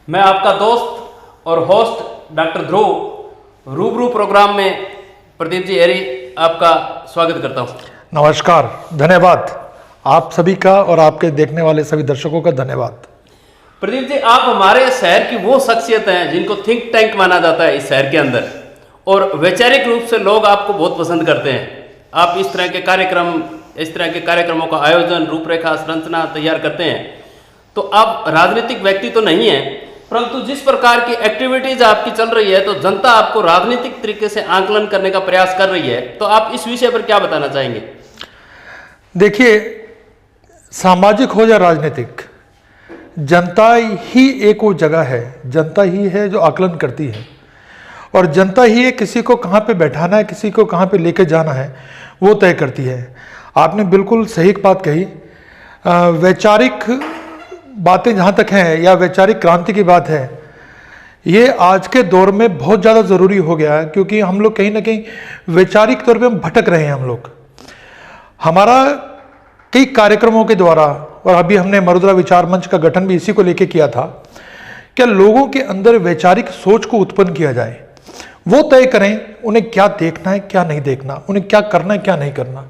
मैं आपका दोस्त और होस्ट डॉक्टर ध्रुव रूबरू प्रोग्राम में प्रदीप जी एरी आपका स्वागत करता हूं। नमस्कार, धन्यवाद आप सभी का और आपके देखने वाले सभी दर्शकों का धन्यवाद। प्रदीप जी, आप हमारे शहर की वो शख्सियत हैं जिनको थिंक टैंक माना जाता है इस शहर के अंदर, और वैचारिक रूप से लोग आपको बहुत पसंद करते हैं। आप इस तरह के कार्यक्रमों का आयोजन, रूपरेखा, संरचना तैयार करते हैं। तो आप राजनीतिक व्यक्ति तो नहीं हैं, परंतु जिस प्रकार की एक्टिविटीज आपकी चल रही है तो जनता आपको राजनीतिक तरीके से आकलन करने का प्रयास कर रही है। तो आप इस विषय पर क्या बताना चाहेंगे? देखिए, सामाजिक हो या राजनीतिक, जनता ही एक वो जगह है, जनता ही है जो आकलन करती है, और जनता ही है किसी को कहाँ पे बैठाना है, किसी को कहाँ पे लेके जाना है, वो तय करती है। आपने बिल्कुल सही बात कही। वैचारिक बातें जहाँ तक हैं या वैचारिक क्रांति की बात है, ये आज के दौर में बहुत ज़्यादा ज़रूरी हो गया है, क्योंकि हम लोग कहीं ना कहीं वैचारिक तौर पे हम भटक रहे हैं। हम लोग हमारा कई कार्यक्रमों के द्वारा, और अभी हमने मरुद्रा विचार मंच का गठन भी इसी को लेके किया था, क्या लोगों के अंदर वैचारिक सोच को उत्पन्न किया जाए, वो तय करें उन्हें क्या देखना है, क्या नहीं देखना, उन्हें क्या करना है, क्या नहीं करना।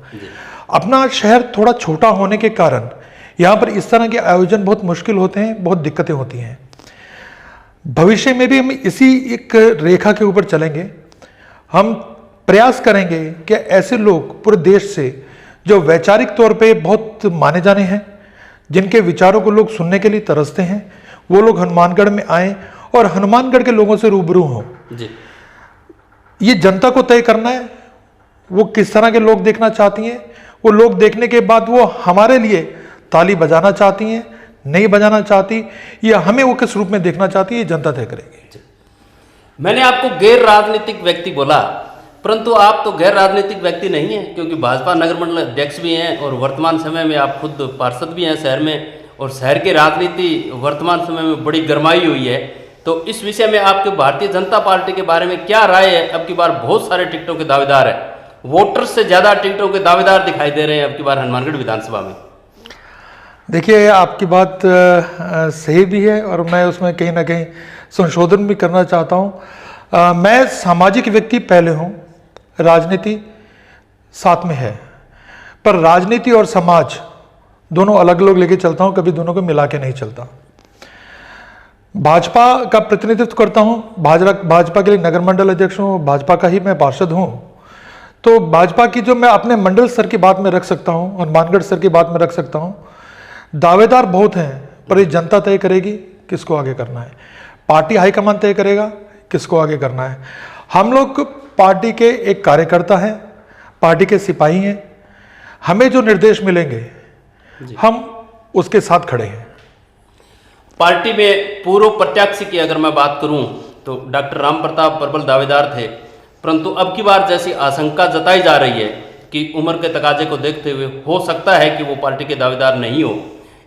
अपना शहर थोड़ा छोटा होने के कारण यहाँ पर इस तरह के आयोजन बहुत मुश्किल होते हैं, बहुत दिक्कतें होती हैं। भविष्य में भी हम इसी एक रेखा के ऊपर चलेंगे। हम प्रयास करेंगे कि ऐसे लोग पूरे देश से जो वैचारिक तौर पे बहुत माने जाने हैं, जिनके विचारों को लोग सुनने के लिए तरसते हैं, वो लोग हनुमानगढ़ में आएँ और हनुमानगढ़ के लोगों से रूबरू हों। ये जनता को तय करना है, वो किस तरह के लोग देखना चाहती हैं। वो लोग देखने के बाद वो हमारे लिए ताली बजाना चाहती हैं, नहीं बजाना चाहती, या हमें वो किस रूप में देखना चाहती है, ये जनता तय करेगी। मैंने आपको गैर राजनीतिक व्यक्ति बोला, परंतु आप तो गैर राजनीतिक व्यक्ति नहीं हैं, क्योंकि भाजपा नगर मंडल अध्यक्ष भी हैं और वर्तमान समय में आप खुद पार्षद भी हैं शहर में, और शहर की राजनीति वर्तमान समय में बड़ी गरमाई हुई है। तो इस विषय में आपके भारतीय जनता पार्टी के बारे में क्या राय है? अब की बार बहुत सारे टिकटों के दावेदार हैं, वोटर्स से ज़्यादा टिकटों के दावेदार दिखाई दे रहे हैं अब की बार हनुमानगढ़ विधानसभा में। देखिए, आपकी बात सही भी है और मैं उसमें कहीं ना कहीं संशोधन भी करना चाहता हूँ। मैं सामाजिक व्यक्ति पहले हूँ, राजनीति साथ में है, पर राजनीति और समाज दोनों अलग अलग लेके चलता हूँ, कभी दोनों को मिला के नहीं चलता। भाजपा का प्रतिनिधित्व करता हूँ, भाजपा के लिए नगर मंडल अध्यक्ष हूँ, भाजपा का ही मैं पार्षद हूँ। तो भाजपा की जो मैं अपने मंडल स्तर की बात में रख सकता हूँ, हनुमानगढ़ स्तर की बात में रख सकता हूँ। दावेदार बहुत हैं, पर ये जनता तय करेगी किसको आगे करना है। पार्टी हाईकमान तय करेगा किसको आगे करना है। हम लोग पार्टी के एक कार्यकर्ता हैं, पार्टी के सिपाही हैं। हमें जो निर्देश मिलेंगे हम उसके साथ खड़े हैं। पार्टी में पूर्व प्रत्याशी की अगर मैं बात करूं तो डॉक्टर राम प्रताप प्रबल दावेदार थे, परंतु अब की बार जैसी आशंका जताई जा रही है कि उम्र के तकाजे को देखते हुए हो सकता है कि वो पार्टी के दावेदार नहीं हो।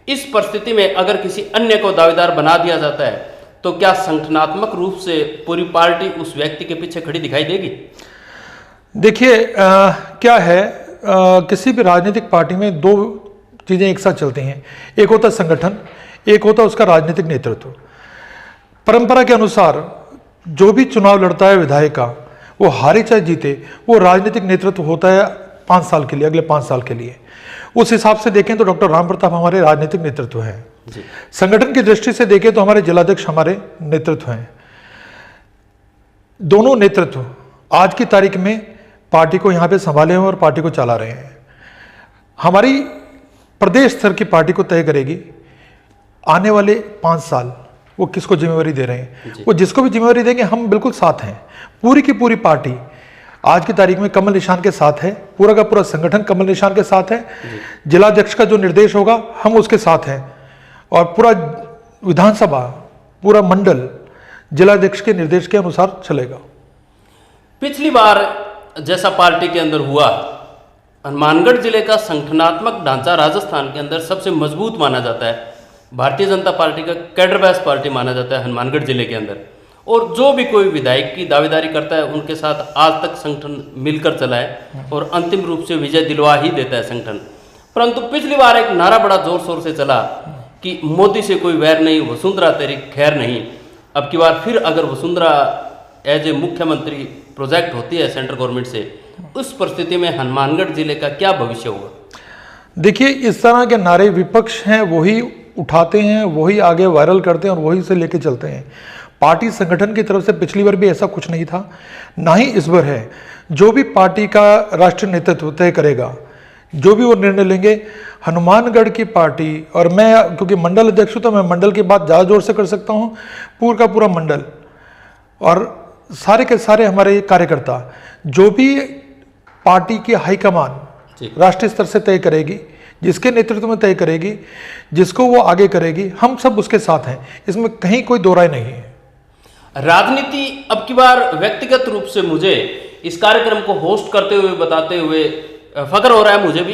इस परिस्थिति में अगर किसी अन्य को दावेदार बना दिया जाता है तो क्या संगठनात्मक रूप से पूरी पार्टी उस व्यक्ति के पीछे खड़ी दिखाई देगी? देखिए, क्या है, किसी भी राजनीतिक पार्टी में दो चीज़ें एक साथ चलती हैं। एक होता है संगठन, एक होता है उसका राजनीतिक नेतृत्व। परंपरा के अनुसार जो भी चुनाव लड़ता है विधायक का, वो हारे चाहे जीते, वो राजनीतिक नेतृत्व होता है 5 साल के लिए, अगले 5 साल के लिए। उस हिसाब से देखें तो डॉक्टर राम प्रताप हमारे राजनीतिक नेतृत्व हैं। संगठन की दृष्टि से देखें तो हमारे जिलाध्यक्ष हमारे नेतृत्व हैं। दोनों नेतृत्व आज की तारीख में पार्टी को यहाँ पे संभाले हैं और पार्टी को चला रहे हैं। हमारी प्रदेश स्तर की पार्टी को तय करेगी आने वाले 5 साल वो किसको जिम्मेवारी दे रहे हैं। वो जिसको भी जिम्मेवारी देंगे हम बिल्कुल साथ हैं। पूरी की पूरी पार्टी आज की तारीख में कमल निशान के साथ है, पूरा का पूरा संगठन कमल निशान के साथ है। जिलाध्यक्ष का जो निर्देश होगा हम उसके साथ हैं, और पूरा विधानसभा, पूरा मंडल जिलाध्यक्ष के निर्देश के अनुसार चलेगा। पिछली बार जैसा पार्टी के अंदर हुआ, हनुमानगढ़ जिले का संगठनात्मक ढांचा राजस्थान के अंदर सबसे मजबूत माना जाता है। भारतीय जनता पार्टी का कैडर बेस पार्टी माना जाता है हनुमानगढ़ जिले के अंदर, और जो भी कोई विधायक की दावेदारी करता है उनके साथ आज तक संगठन मिलकर चला है और अंतिम रूप से विजय दिलवा ही देता है संगठन। परंतु पिछली बार एक नारा बड़ा जोर शोर से चला कि मोदी से कोई वैर नहीं, वसुंधरा तेरी खैर नहीं। अब की बार फिर अगर वसुंधरा एज ए मुख्यमंत्री प्रोजेक्ट होती है सेंट्रल गवर्नमेंट से, उस परिस्थिति में हनुमानगढ़ जिले का क्या भविष्य होगा? देखिए, इस तरह के नारे विपक्ष हैं वही उठाते हैं, वही आगे वायरल करते हैं और वही से लेके चलते हैं। पार्टी संगठन की तरफ से पिछली बार भी ऐसा कुछ नहीं था, ना ही इस बार है। जो भी पार्टी का राष्ट्रीय नेतृत्व तय करेगा, जो भी वो निर्णय लेंगे, हनुमानगढ़ की पार्टी, और मैं क्योंकि मंडल अध्यक्ष हूँ तो मैं मंडल की बात ज़्यादा जोर से कर सकता हूँ, पूरा का पूरा मंडल और सारे के सारे हमारे कार्यकर्ता, जो भी पार्टी की हाईकमान राष्ट्रीय स्तर से तय करेगी, जिसके नेतृत्व में तय करेगी, जिसको वो आगे करेगी, हम सब उसके साथ हैं, इसमें कहीं कोई दो राय नहीं है। राजनीति अब की बार व्यक्तिगत रूप से मुझे इस कार्यक्रम को होस्ट करते हुए बताते हुए फख्र हो रहा है मुझे भी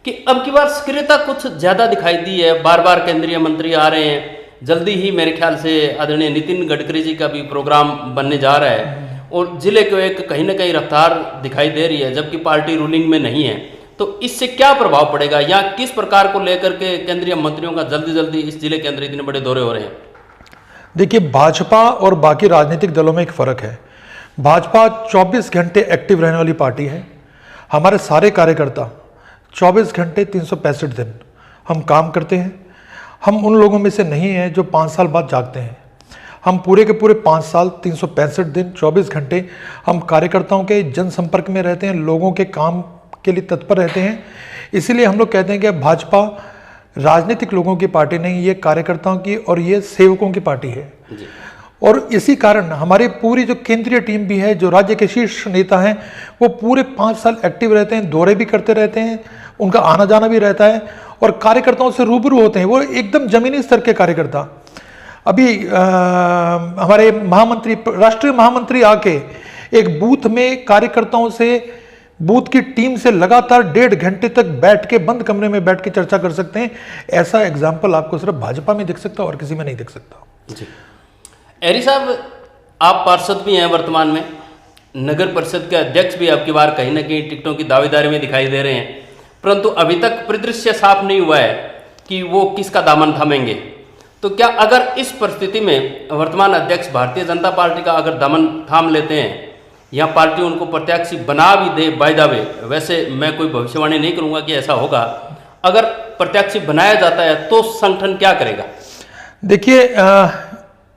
कि अब की बार सक्रियता कुछ ज़्यादा दिखाई दी है। बार बार केंद्रीय मंत्री आ रहे हैं, जल्दी ही मेरे ख्याल से आदरणीय नितिन गडकरी जी का भी प्रोग्राम बनने जा रहा है और जिले को एक कहीं ना कहीं रफ्तार दिखाई दे रही है, जबकि पार्टी रूलिंग में नहीं है। तो इससे क्या प्रभाव पड़ेगा या किस प्रकार को लेकर के केंद्रीय मंत्रियों का जल्दी जल्दी इस जिले के अंदर इतने बड़े दौरे हो रहे हैं? देखिए, भाजपा और बाकी राजनीतिक दलों में एक फ़र्क है। भाजपा 24 घंटे एक्टिव रहने वाली पार्टी है। हमारे सारे कार्यकर्ता 24 घंटे 365 दिन हम काम करते हैं। हम उन लोगों में से नहीं हैं जो 5 साल बाद जागते हैं। हम पूरे के पूरे 5 साल 365 दिन 24 घंटे हम कार्यकर्ताओं के जनसंपर्क में रहते हैं, लोगों के काम के लिए तत्पर रहते हैं। इसीलिए हम लोग कहते हैं कि भाजपा राजनीतिक लोगों की पार्टी नहीं, ये कार्यकर्ताओं की और ये सेवकों की पार्टी है। और इसी कारण हमारी पूरी जो केंद्रीय टीम भी है, जो राज्य के शीर्ष नेता हैं, वो पूरे 5 साल एक्टिव रहते हैं, दौरे भी करते रहते हैं, उनका आना जाना भी रहता है और कार्यकर्ताओं से रूबरू होते हैं। वो एकदम जमीनी स्तर के कार्यकर्ता। अभी हमारे महामंत्री, राष्ट्रीय महामंत्री आके एक बूथ में कार्यकर्ताओं से, बूथ की टीम से लगातार 1.5 घंटे तक बैठ के, बंद कमरे में बैठ के चर्चा कर सकते हैं। ऐसा एग्जाम्पल आपको सिर्फ भाजपा में दिख सकता और किसी में नहीं दिख सकता। जी एरी साहब, आप पार्षद भी हैं वर्तमान में, नगर परिषद के अध्यक्ष भी आपकी बार कहीं ना कहीं टिकटों की दावेदारी में दिखाई दे रहे हैं, परंतु अभी तक परिदृश्य साफ नहीं हुआ है कि वो किसका दामन थामेंगे। तो क्या अगर इस परिस्थिति में वर्तमान अध्यक्ष भारतीय जनता पार्टी का अगर दामन थाम लेते हैं या पार्टी उनको प्रत्याशी बना भी दे बाय दावे, वैसे मैं कोई भविष्यवाणी नहीं करूंगा कि ऐसा होगा, अगर प्रत्याशी बनाया जाता है तो संगठन क्या करेगा? देखिए,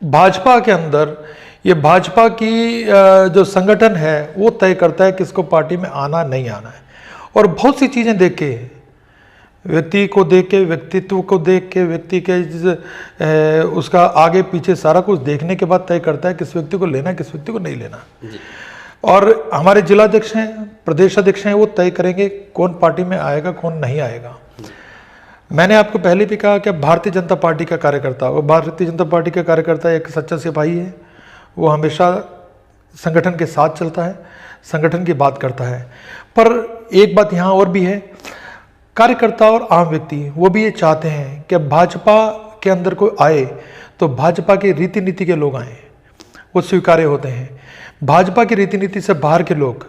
भाजपा के अंदर ये भाजपा की जो संगठन है वो तय करता है किसको पार्टी में आना नहीं आना है। और बहुत सी चीज़ें देख के, व्यक्ति को देख के, व्यक्तित्व को देख के, व्यक्ति के उसका आगे पीछे सारा कुछ देखने के बाद तय करता है किस व्यक्ति को लेना है, किस व्यक्ति को नहीं लेना। और हमारे जिलाध्यक्ष हैं, प्रदेश अध्यक्ष हैं, वो तय करेंगे कौन पार्टी में आएगा, कौन नहीं आएगा। मैंने आपको पहले भी कहा कि भारतीय जनता पार्टी का कार्यकर्ता, वो भारतीय जनता पार्टी का कार्यकर्ता एक सच्चा सिपाही है। वो हमेशा संगठन के साथ चलता है, संगठन की बात करता है। पर एक बात यहाँ और भी है, कार्यकर्ता और आम व्यक्ति वो भी ये चाहते हैं कि भाजपा के अंदर कोई आए तो भाजपा की रीति नीति के लोग आए, वो स्वीकार्य होते हैं। भाजपा की रीति नीति से बाहर के लोग,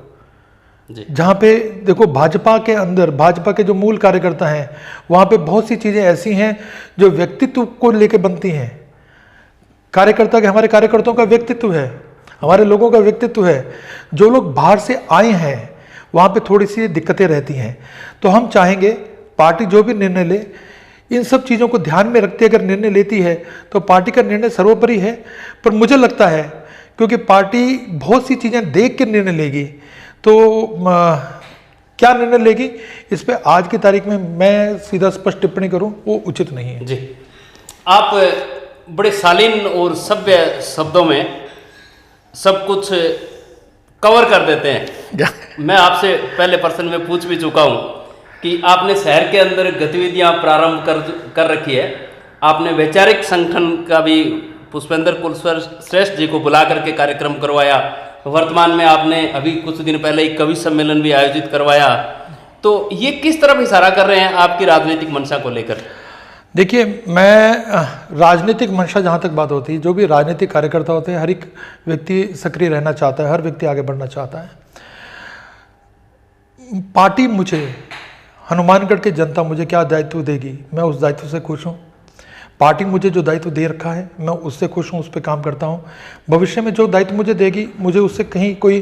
जहाँ पे देखो भाजपा के अंदर, भाजपा के जो मूल कार्यकर्ता हैं, वहाँ पे बहुत सी चीज़ें ऐसी हैं जो व्यक्तित्व को लेके बनती हैं। कार्यकर्ता के, हमारे कार्यकर्ताओं का व्यक्तित्व है, हमारे लोगों का व्यक्तित्व है। जो लोग बाहर से आए हैं वहाँ पे थोड़ी सी दिक्कतें रहती हैं। तो हम चाहेंगे पार्टी जो भी निर्णय ले, इन सब चीज़ों को ध्यान में रखते अगर निर्णय लेती है तो पार्टी का निर्णय सर्वोपरि है। पर मुझे लगता है क्योंकि पार्टी बहुत सी चीज़ें देख के निर्णय लेगी, तो क्या निर्णय लेगी इस पे आज की तारीख में मैं सीधा स्पष्ट टिप्पणी करूं वो उचित नहीं है। जी, आप बड़े शालीन और सभ्य शब्दों में सब कुछ कवर कर देते हैं। मैं आपसे पहले पर्सन में पूछ भी चुका हूं कि आपने शहर के अंदर गतिविधियां प्रारंभ कर रखी है। आपने वैचारिक संगठन का भी पुष्पेंद्र कुलश्रेष्ठ श्रेष्ठ जी को बुला करके कार्यक्रम करवाया। वर्तमान में आपने अभी कुछ दिन पहले एक कवि सम्मेलन भी आयोजित करवाया। तो ये किस तरफ इशारा कर रहे हैं आपकी राजनीतिक मंशा को लेकर? देखिए, मैं राजनीतिक मंशा, जहाँ तक बात होती है, जो भी राजनीतिक कार्यकर्ता होते हैं, हर एक व्यक्ति सक्रिय रहना चाहता है, हर व्यक्ति आगे बढ़ना चाहता है। पार्टी मुझे, हनुमानगढ़ की जनता मुझे क्या दायित्व देगी, मैं उस दायित्व से खुश हूँ। पार्टी मुझे जो दायित्व दे रखा है मैं उससे खुश हूँ, उस पर काम करता हूँ। भविष्य में जो दायित्व मुझे देगी, मुझे उससे कहीं कोई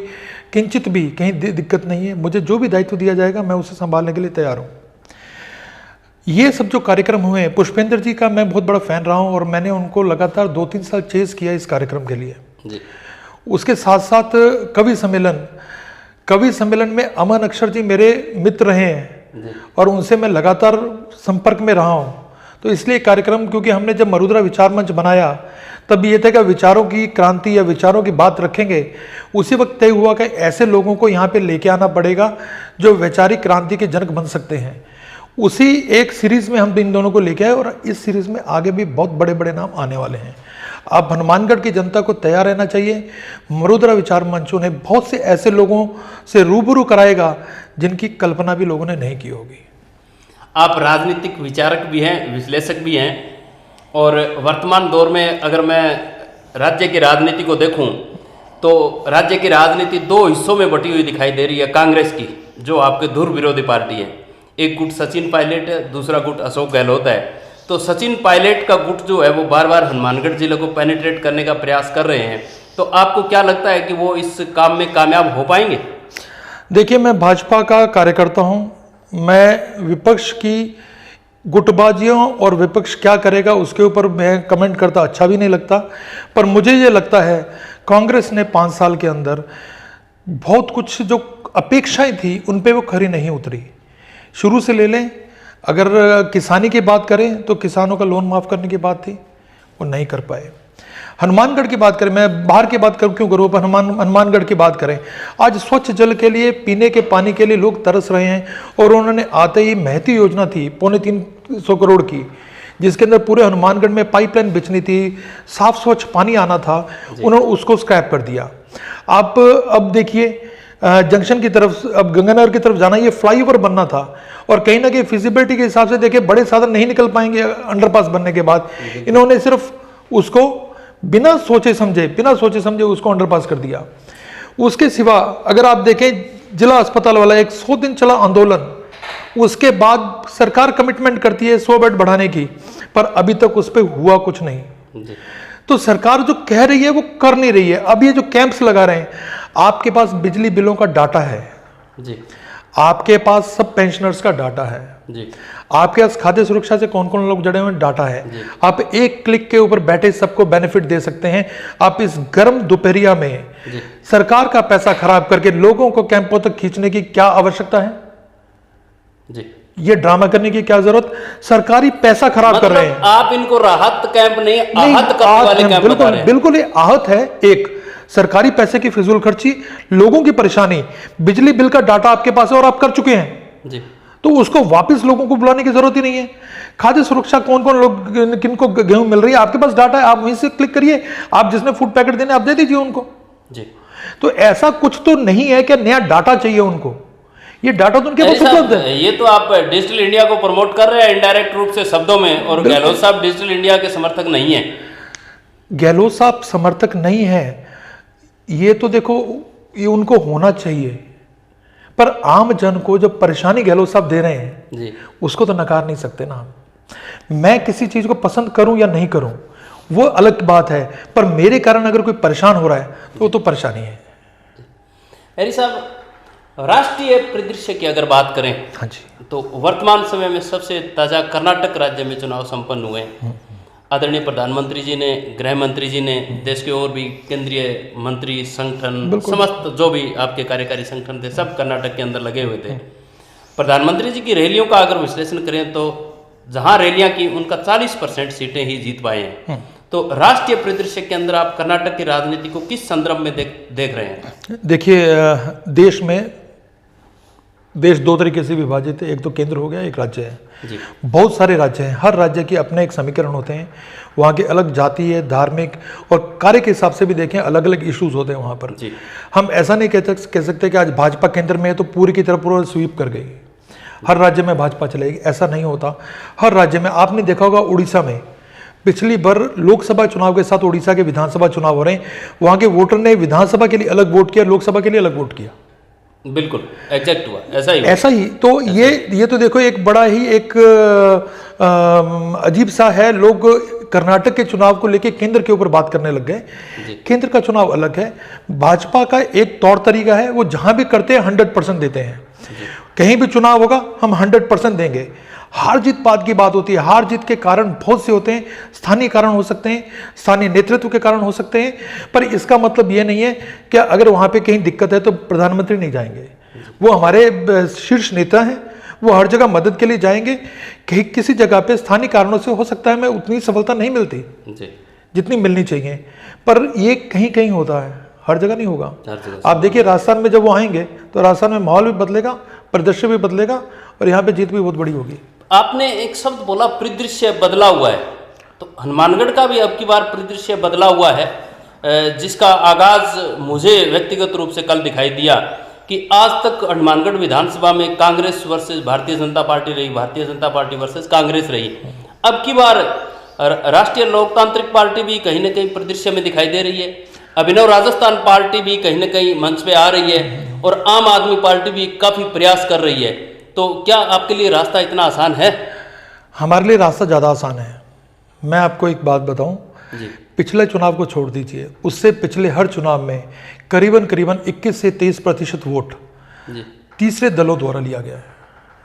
किंचित भी कहीं दिक्कत नहीं है। मुझे जो भी दायित्व दिया जाएगा मैं उसे संभालने के लिए तैयार हूँ। ये सब जो कार्यक्रम हुए, पुष्पेंद्र जी का मैं बहुत बड़ा फ़ैन रहा हूँ और मैंने उनको लगातार 2-3 साल चेज़ किया इस कार्यक्रम के लिए जी। उसके साथ साथ कवि सम्मेलन में अमन अक्षर जी मेरे मित्र रहे हैं और उनसे मैं लगातार संपर्क में रहा हूँ। तो इसलिए कार्यक्रम, क्योंकि हमने जब मरुद्रा विचार मंच बनाया तब ये था कि विचारों की क्रांति या विचारों की बात रखेंगे, उसी वक्त तय हुआ कि ऐसे लोगों को यहाँ पे लेके आना पड़ेगा जो वैचारिक क्रांति के जनक बन सकते हैं। उसी एक सीरीज में हम इन दोनों को लेके आए और इस सीरीज में आगे भी बहुत बड़े बड़े नाम आने वाले हैं। आप हनुमानगढ़ की जनता को तैयार रहना चाहिए। मरुद्रा विचार मंच उन्हें बहुत से ऐसे लोगों से रूबरू कराएगा जिनकी कल्पना भी लोगों ने नहीं की होगी। आप राजनीतिक विचारक भी हैं, विश्लेषक भी हैं, और वर्तमान दौर में अगर मैं राज्य की राजनीति को देखूं तो राज्य की राजनीति 2 हिस्सों में बटी हुई दिखाई दे रही है। कांग्रेस की, जो आपके धुर विरोधी पार्टी है, एक गुट सचिन पायलट है, दूसरा गुट अशोक गहलोत है। तो सचिन पायलट का गुट जो है वो बार बार हनुमानगढ़ जिले को पेनिट्रेट करने का प्रयास कर रहे हैं। तो आपको क्या लगता है कि वो इस काम में कामयाब हो पाएंगे? देखिए, मैं भाजपा का कार्यकर्ता हूं। मैं विपक्ष की गुटबाजियों और विपक्ष क्या करेगा उसके ऊपर मैं कमेंट करता अच्छा भी नहीं लगता। पर मुझे ये लगता है कांग्रेस ने 5 साल के अंदर बहुत कुछ जो अपेक्षाएं थी उन पे वो खरी नहीं उतरी। शुरू से ले लें, अगर किसानी की बात करें तो किसानों का लोन माफ़ करने की बात थी, वो नहीं कर पाए। हनुमानगढ़ की बात करें, मैं बाहर की बात क्यों करूँ, पर हनुमानगढ़ की बात करें, आज स्वच्छ जल के लिए, पीने के पानी के लिए लोग तरस रहे हैं। और उन्होंने आते ही महती योजना थी 350 करोड़ की, जिसके अंदर पूरे हनुमानगढ़ में पाइपलाइन बिछनी थी, साफ स्वच्छ पानी आना था, उन्होंने उसको स्क्रैप कर दिया। आप अब देखिए जंक्शन की तरफ, अब गंगानगर की तरफ जाना, ये फ्लाईओवर बनना था और कहीं ना कहीं फिजिबिलिटी के हिसाब से देखिए बड़े साधन नहीं निकल पाएंगे अंडरपास बनने के बाद। इन्होंने सिर्फ उसको बिना सोचे समझे उसको अंडरपास कर दिया। उसके सिवा अगर आप देखें, जिला अस्पताल वाला एक 100 दिन चला आंदोलन, उसके बाद सरकार कमिटमेंट करती है 100 बेड बढ़ाने की, पर अभी तक उस पर हुआ कुछ नहीं। तो सरकार जो कह रही है वो कर नहीं रही है। अब ये जो कैंप्स लगा रहे हैं, आपके पास बिजली बिलों का डाटा है जी, आपके पास सब पेंशनर्स का डाटा है जी, आपके पास खाद्य सुरक्षा से कौन कौन लोग जुड़े हुए डाटा है। आप एक क्लिक के ऊपर बैठे सबको बेनिफिट दे सकते हैं। आप इस गर्म दोपहरिया में सरकार का पैसा खराब करके लोगों को कैंपों तक खींचने की क्या आवश्यकता है जी? ये ड्रामा करने की क्या जरूरत? सरकारी पैसा खराब कर रहे हैं आप। इनको राहत कैंप नहीं, आहत करने वाले कैंप बता रहे हैं। बिल्कुल ये आहत है। एक सरकारी पैसे की फिजूल खर्ची, लोगों की परेशानी, बिजली बिल का डाटा आपके पास है और आप कर चुके हैं जी, तो उसको वापस लोगों को बुलाने की जरूरत ही नहीं है। खाद्य सुरक्षा कौन कौन लोग, किनको गेहूं मिल रही है, आपके पास डाटा है, आप वहीं से क्लिक करिए। आप जिसने फूड पैकेट देने आप दे दीजिए उनको जी। तो ऐसा कुछ तो नहीं है कि नया डाटा चाहिए उनको, ये डाटा तो उनके पास उपलब्ध है। ये तो आप डिजिटल इंडिया को प्रमोट कर रहे हैं इनडायरेक्ट रूप से शब्दों में, और गहलोत साहब डिजिटल इंडिया के समर्थक नहीं है। गहलोत साहब समर्थक नहीं है, ये तो देखो ये उनको होना चाहिए, पर आम जन को जो परेशानी गहलोत साहब दे रहे हैं जी, उसको तो नकार नहीं सकते ना। मैं किसी चीज को पसंद करूं या नहीं करूं वो अलग बात है, पर मेरे कारण अगर कोई परेशान हो रहा है तो वो तो परेशानी है। हरी साहब, राष्ट्रीय परिदृश्य की अगर बात करें हाँ जी, तो वर्तमान समय में सबसे ताजा कर्नाटक राज्य में चुनाव संपन्न हुए। आदरणीय प्रधानमंत्री जी ने, गृह मंत्री जी ने, देश के और भी केंद्रीय मंत्री संगठन, समस्त जो भी आपके कार्यकारी संगठन थे, सब कर्नाटक के अंदर लगे हुए थे। प्रधानमंत्री जी की रैलियों का अगर विश्लेषण करें तो जहां रैलियां की उनका 40% सीटें ही जीत पाए हैं। तो राष्ट्रीय परिदृश्य के अंदर आप कर्नाटक की राजनीति को किस संदर्भ में देख रहे हैं? देखिए, देश 2 तरीके से विभाजित है, एक तो केंद्र हो गया, एक राज्य है जी। बहुत सारे राज्य हैं, हर राज्य के अपने एक समीकरण होते हैं, वहाँ के अलग जातीय, धार्मिक और कार्य के हिसाब से भी देखें अलग अलग इश्यूज होते हैं वहाँ पर जी। हम ऐसा नहीं कह सकते कि आज भाजपा केंद्र में है तो पूरी की तरह पूरा स्वीप कर गई, हर राज्य में भाजपा चलेगी, ऐसा नहीं होता। हर राज्य में आपने देखा होगा, उड़ीसा में पिछली बार लोकसभा चुनाव के साथ उड़ीसा के विधानसभा चुनाव हो रहे हैं, वहाँ के वोटर ने विधानसभा के लिए अलग वोट किया, लोकसभा के लिए अलग वोट किया। बिल्कुल एग्जैक्ट हुआ, ऐसा ही हुआ। ऐसा ही तो ये तो देखो एक बड़ा ही एक अजीब सा है। लोग कर्नाटक के चुनाव को लेके केंद्र के ऊपर बात करने लग गए। केंद्र का चुनाव अलग है, भाजपा का एक तौर तरीका है, वो जहां भी करते हैं 100% देते हैं। कहीं भी चुनाव होगा हम 100% देंगे। हार जीत बात की बात होती है, हार जीत के कारण बहुत से होते हैं, स्थानीय कारण हो सकते हैं, स्थानीय नेतृत्व के कारण हो सकते हैं, पर इसका मतलब ये नहीं है कि अगर वहां पे कहीं दिक्कत है तो प्रधानमंत्री नहीं जाएंगे। वो हमारे शीर्ष नेता हैं, वो हर जगह मदद के लिए जाएंगे। कहीं किसी जगह पे स्थानीय कारणों से हो सकता है मैं उतनी सफलता नहीं मिलती जितनी मिलनी चाहिए, पर ये कहीं कहीं होता है, हर जगह नहीं होगा। आप देखिए राजस्थान में जब वो आएंगे तो राजस्थान में माहौल भी बदलेगा, परिदृश्य भी बदलेगा और यहाँ पे जीत भी बहुत बड़ी होगी। आपने एक शब्द बोला परिदृश्य बदला हुआ है, तो हनुमानगढ़ का भी अब की बार परिदृश्य बदला हुआ है, जिसका आगाज मुझे व्यक्तिगत रूप से कल दिखाई दिया कि आज तक हनुमानगढ़ विधानसभा में कांग्रेस वर्सेस भारतीय जनता पार्टी रही, भारतीय जनता पार्टी वर्सेस कांग्रेस रही। अब की बार राष्ट्रीय लोकतांत्रिक पार्टी भी कहीं ना कहीं परिदृश्य में दिखाई दे रही है, अभिनव राजस्थान पार्टी भी कहीं ना कहीं मंच पे आ रही है और आम आदमी पार्टी भी काफी प्रयास कर रही है। तो क्या आपके लिए रास्ता इतना आसान है? हमारे लिए रास्ता ज़्यादा आसान है। मैं आपको एक बात बताऊं, पिछले चुनाव को छोड़ दीजिए, उससे पिछले हर चुनाव में करीबन 21 से 23% वोट तीसरे दलों द्वारा लिया गया है।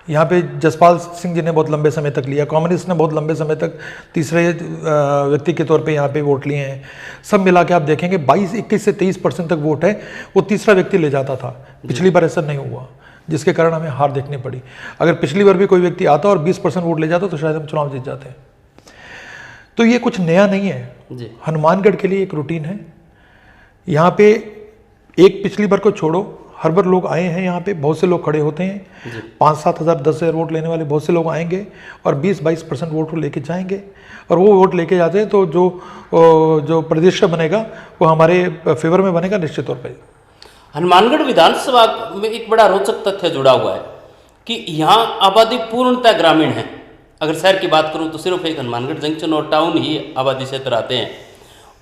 यहाँ पे जसपाल सिंह जी ने बहुत लंबे समय तक लिया, कम्युनिस्ट ने बहुत लंबे समय तक तीसरे व्यक्ति के तौर पे यहाँ पे वोट लिए हैं। सब मिला के आप देखेंगे 21 से 23% तक वोट है वो तीसरा व्यक्ति ले जाता था। पिछली बार ऐसा नहीं हुआ, जिसके कारण हमें हार देखनी पड़ी। अगर पिछली बार भी कोई व्यक्ति आता और 20% वोट ले जाता तो शायद हम चुनाव जीत जाते हैं। तो ये कुछ नया नहीं है, हनुमानगढ़ के लिए एक रूटीन है। यहाँ पे एक पिछली बार को छोड़ो, हर बार लोग आए हैं, यहाँ पे बहुत से लोग खड़े होते हैं, 5-7 हज़ार 10 हज़ार वोट लेने वाले बहुत से लोग आएंगे और 20-22% वोट को लेके जाएंगे और वो वोट लेके जाते हैं तो जो परिदृश्य बनेगा वो हमारे फेवर में बनेगा निश्चित तौर पर। हनुमानगढ़ विधानसभा में एक बड़ा रोचक तथ्य जुड़ा हुआ है कि यहाँ आबादी पूर्णतः ग्रामीण है। अगर शहर की बात करूँ तो सिर्फ एक हनुमानगढ़ जंक्शन और टाउन ही आबादी क्षेत्र आते हैं,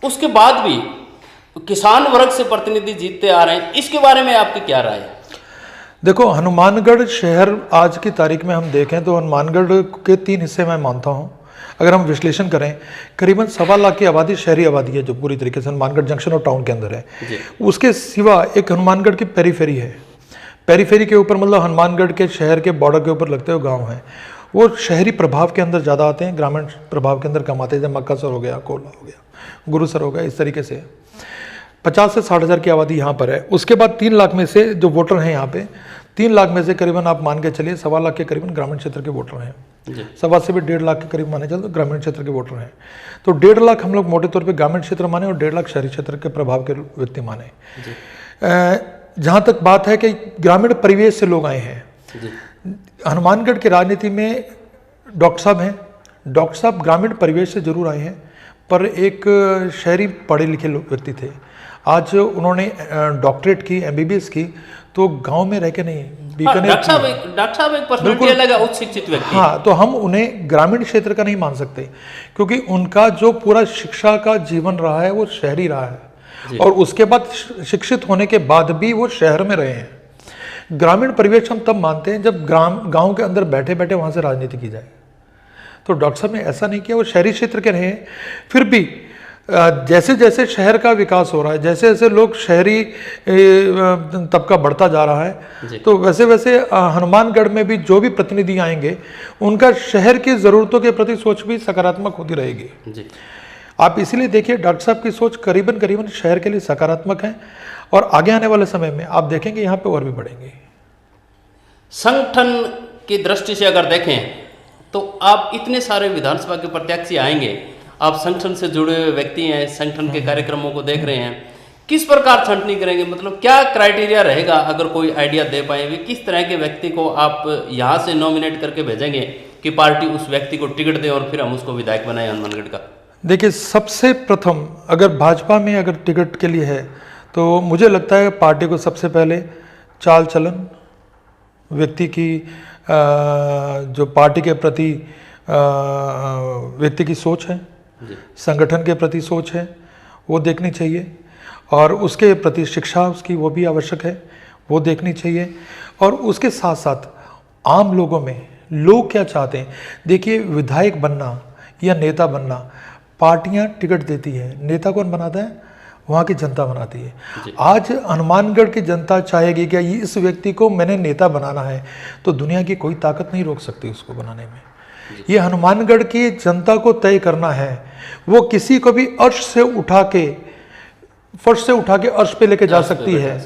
उसके बाद भी किसान वर्ग से प्रतिनिधि जीतते आ रहे हैं। इसके बारे में आपकी क्या राय है? देखो, हनुमानगढ़ शहर आज की तारीख में हम देखें तो हनुमानगढ़ के 3 हिस्से मैं मानता हूँ। अगर हम विश्लेषण करें, करीबन 1.25 लाख की आबादी शहरी आबादी है जो पूरी तरीके से हनुमानगढ़ जंक्शन और टाउन के अंदर है। उसके सिवा एक हनुमानगढ़ की पेरीफेरी है। पेरीफेरी के ऊपर मतलब हनुमानगढ़ के शहर के बॉर्डर के ऊपर लगते हुए गाँव हैं, वो शहरी प्रभाव के अंदर ज़्यादा आते हैं, ग्रामीण प्रभाव के अंदर कम आते हैं। जैसे मक्कासर हो गया, कोला हो गया, गुरुसर हो गया, इस तरीके से 50 से 60 हज़ार की आबादी यहाँ पर है। उसके बाद 3 लाख में से जो वोटर हैं यहाँ पे, 3 लाख में से करीबन आप मान के चलिए 1.25 लाख के करीबन ग्रामीण क्षेत्र के वोटर हैं। 1.25 से भी 1.5 लाख के करीब माने चलते तो ग्रामीण क्षेत्र के वोटर हैं। तो 1.5 लाख हम लोग मोटे तौर पे ग्रामीण क्षेत्र माने और 1.5 लाख शहरी क्षेत्र के प्रभाव के व्यक्ति माने। जहाँ तक बात है कि ग्रामीण परिवेश से लोग आए हैं, हनुमानगढ़ की राजनीति में डॉक्टर साहब हैं। डॉक्टर साहब ग्रामीण परिवेश से जरूर आए हैं, पर एक शहरी पढ़े लिखे व्यक्ति थे। आज उन्होंने डॉक्टरेट की, MBBS की, तो गांव में रह के नहीं, बीकानेर। डॉक्टर साहब एक पर्सनालिटी अलग है, उच्च शिक्षित व्यक्ति। हाँ, तो हम उन्हें ग्रामीण क्षेत्र का नहीं मान सकते, क्योंकि उनका जो पूरा शिक्षा का जीवन रहा है वो शहरी रहा है और उसके बाद शिक्षित होने के बाद भी वो शहर में रहे हैं। ग्रामीण परिवेश हम तब मानते हैं जब गाँव के अंदर बैठे बैठे वहाँ से राजनीति की जाए। तो डॉक्टर साहब ने ऐसा नहीं किया, वो शहरी क्षेत्र के रहे हैं। फिर भी जैसे जैसे शहर का विकास हो रहा है, जैसे जैसे लोग शहरी तबका बढ़ता जा रहा है, तो वैसे वैसे हनुमानगढ़ में भी जो भी प्रतिनिधि आएंगे उनका शहर की ज़रूरतों के प्रति सोच भी सकारात्मक होती रहेगी। आप इसीलिए देखिए डॉक्टर साहब की सोच करीबन शहर के लिए सकारात्मक है और आगे आने वाले समय में आप देखेंगे यहाँ पे और भी बढ़ेंगे। संगठन की दृष्टि से अगर देखें तो आप इतने सारे विधानसभा के प्रत्याशी आएंगे, आप संगठन से जुड़े हुए व्यक्ति हैं, संगठन के कार्यक्रमों को देख रहे हैं, किस प्रकार छंटनी करेंगे? मतलब क्या क्राइटेरिया रहेगा, अगर कोई आइडिया दे पाएंगे, किस तरह के व्यक्ति को आप यहाँ से नॉमिनेट करके भेजेंगे कि पार्टी उस व्यक्ति को टिकट दे और फिर हम उसको विधायक बनाए हनुमानगढ़ का? देखिए, सबसे प्रथम अगर भाजपा में अगर टिकट के लिए है तो मुझे लगता है पार्टी को सबसे पहले चाल चलन, व्यक्ति की जो पार्टी के प्रति व्यक्ति की सोच है, संगठन के प्रति सोच है, वो देखनी चाहिए और उसके प्रति शिक्षा उसकी वो भी आवश्यक है, वो देखनी चाहिए। और उसके साथ साथ आम लोगों में लोग क्या चाहते हैं। देखिए, विधायक बनना या नेता बनना, पार्टियां टिकट देती है, नेता कौन बनाता है? वहाँ की जनता बनाती है। आज हनुमानगढ़ की जनता चाहेगी कि इस व्यक्ति को मैंने नेता बनाना है, तो दुनिया की कोई ताकत नहीं रोक सकती उसको बनाने में। ये हनुमानगढ़ की जनता को तय करना है। वो किसी को भी फर्श से उठा के अर्श पे लेके जा सकती है,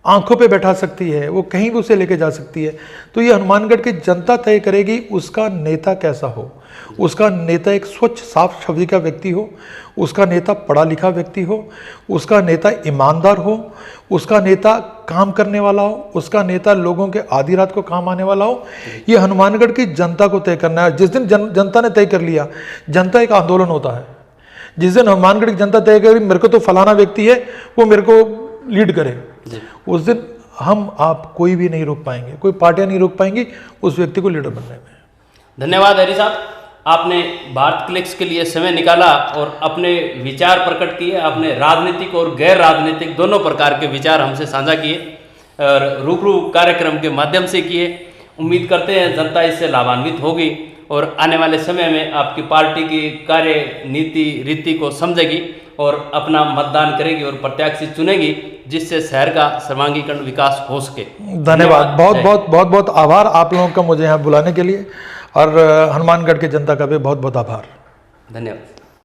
आंखों पे बैठा सकती है, वो कहीं भी उसे लेके जा सकती है। तो ये हनुमानगढ़ की जनता तय करेगी उसका नेता कैसा हो। उसका नेता एक स्वच्छ साफ छवि का व्यक्ति हो, उसका नेता पढ़ा लिखा व्यक्ति हो, उसका नेता ईमानदार हो, उसका नेता काम करने वाला हो, उसका नेता लोगों के आधी रात को काम आने वाला हो। ये हनुमानगढ़ की जनता को तय करना है। जिस दिन जनता ने तय कर लिया, जनता एक आंदोलन होता है। जिस दिन हनुमानगढ़ की जनता तय करेगी मेरे को तो फलाना व्यक्ति है वो मेरे को लीड करे, उस दिन हम आप कोई भी नहीं रोक पाएंगे, कोई पार्टियां नहीं रोक पाएंगी उस व्यक्ति को लीडर बनने में। धन्यवाद हरी साहब, आपने भारत क्लिक्स के लिए समय निकाला और अपने विचार प्रकट किए। आपने राजनीतिक और गैर राजनीतिक दोनों प्रकार के विचार हमसे साझा किए और रूबरू कार्यक्रम के माध्यम से किए। उम्मीद करते हैं जनता इससे लाभान्वित होगी और आने वाले समय में आपकी पार्टी की कार्य नीति रीति को समझेगी और अपना मतदान करेगी और प्रत्याशी चुनेगी, जिससे शहर का सर्वांगीण विकास हो सके। धन्यवाद, बहुत बहुत आभार आप लोगों का मुझे यहाँ बुलाने के लिए, और हनुमानगढ़ की जनता का भी बहुत बहुत आभार। धन्यवाद।